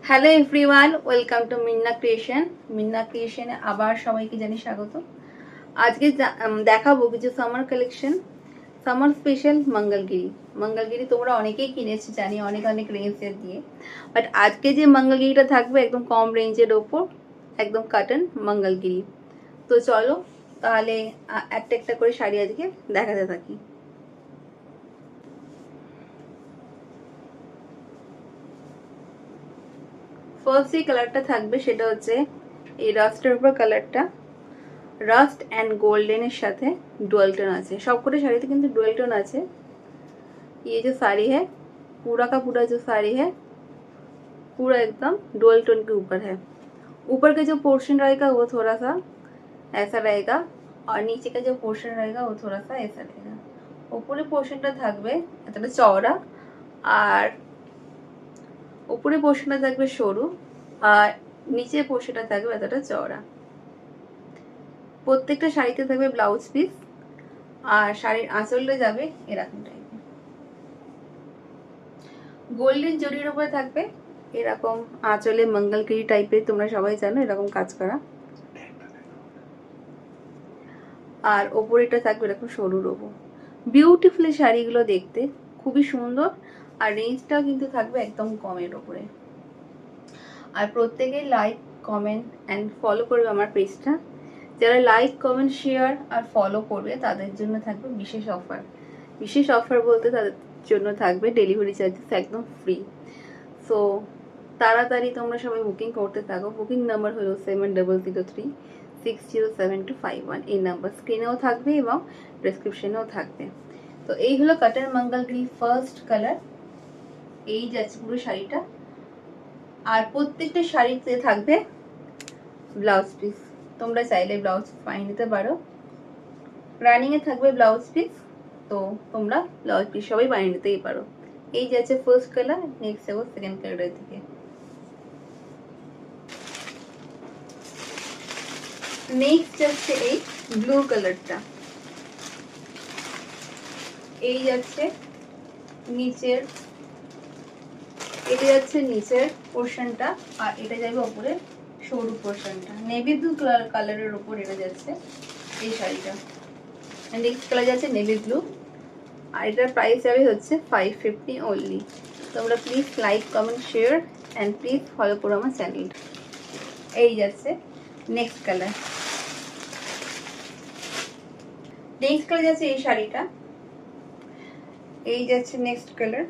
Hello everyone, welcome to মিন্না ক্রিয়েশনে আবার সবাইকে জানি স্বাগত। আজকে দেখাবো কিছু summer collection, summer special Mangalagiri তোমরা অনেকেই কিনেছো জানি, অনেক অনেক রেঞ্জের দিয়ে। বাট আজকে যে মঙ্গলগিরিটা থাকবে একদম কম রেঞ্জের ওপর, একদম কাটন মঙ্গলগিরি। তো চলো তাহলে একটা একটা করে শাড়ি আজকে দেখাতে থাকি। ফার্স্ট যে কালারটা থাকবে সেটা হচ্ছে এই রাস্টের উপর কালারটা, রাস্ট एंड गोल्डन साथे डुअल टोन আছে। সবকটা শাড়িতে কিন্তু डुअल टोन আছে। ये जो साड़ी है पूरा का पूरा जो साड़ी है पूरा एकदम डुअल टोन के ऊपर है। ऊपर का जो पोर्शन रहेगा वो थोड़ा सा ऐसा रहेगा और नीचे का जो पोर्शन रहेगा वो थोड़ा सा ऐसा रहेगा। ऊपरे पोर्शनটা থাকবে এতটা চওড়া আর উপরে পোর্শনটা থাকবে সরু আর নিচে পোর্শনটা থাকবে এতটা চওড়া। প্রত্যেকটা শাড়িতে থাকবে ব্লাউজ পিস আর শাড়ির আঁচলটা যাবে এরকম টাইপের, গোল্ডেন জরির উপরে থাকবে এরকম আঁচলে মঙ্গলগিরি টাইপের, তোমরা সবাই জানো এরকম কাজ করা। আর ওপরেটা থাকবে এরকম সরু রোবো। বিউটিফুল শাড়িগুলো দেখতে খুবই সুন্দর আর রেঞ্জটাও কিন্তু থাকবে একদম কমের ওপরে। আর প্রত্যেকেই লাইক কমেন্ট অ্যান্ড ফলো করবে আমার পেজটা। যারা লাইক কমেন্ট শেয়ার আর ফলো করবে তাদের জন্য থাকবে বিশেষ অফার। বিশেষ অফার বলতে তাদের জন্য থাকবে ডেলিভারি চার্জেস একদম ফ্রি। সো তাড়াতাড়ি তোমরা সবাই বুকিং করতে থাকো। বুকিং নাম্বার হলো 7003607251। এই নাম্বার স্ক্রিনেও থাকবে এবং ডেসক্রিপশনেও থাকবে। তো এই হলো কাটার মঙ্গলগিরি ফার্স্ট কালার। এই যাচ্ছে পুরো শাড়িটা আর প্রত্যেকটা শাড়িতে থাকবে ব্লাউজ পিস। তোমরা চাইলে ব্লাউজ বানিয়ে নিতে পারো, রানিং এ থাকবে ব্লাউজ পিস। তো তোমরা ব্লাউজ পিস সবাই বানিয়ে নিতেই পারো। এই যাচ্ছে ফার্স্ট কালার, নেক্সট যাবো সেকেন্ড কালারের দিকে। নেক্সট যাচ্ছে এই ব্লু কালারটা। এই যাচ্ছে নিচের, এটা যাচ্ছে নিচের পোর্শনটা আর এটা যাবে উপরে সরু পোর্শনটা। নেভি ব্লু কালারের উপর এটা যাচ্ছে এই শাড়িটা। নেক্সট কালার যাচ্ছে নেভি ব্লু আর এটার প্রাইস যাবে হচ্ছে 550 অনলি। তোমরা please like comment share and please follow করো আমার চ্যানেলটা। এই যাচ্ছে নেক্সট কালার। নেক্সট কালার যাচ্ছে এই শাড়িটা। এই যাচ্ছে নেক্সট কালার।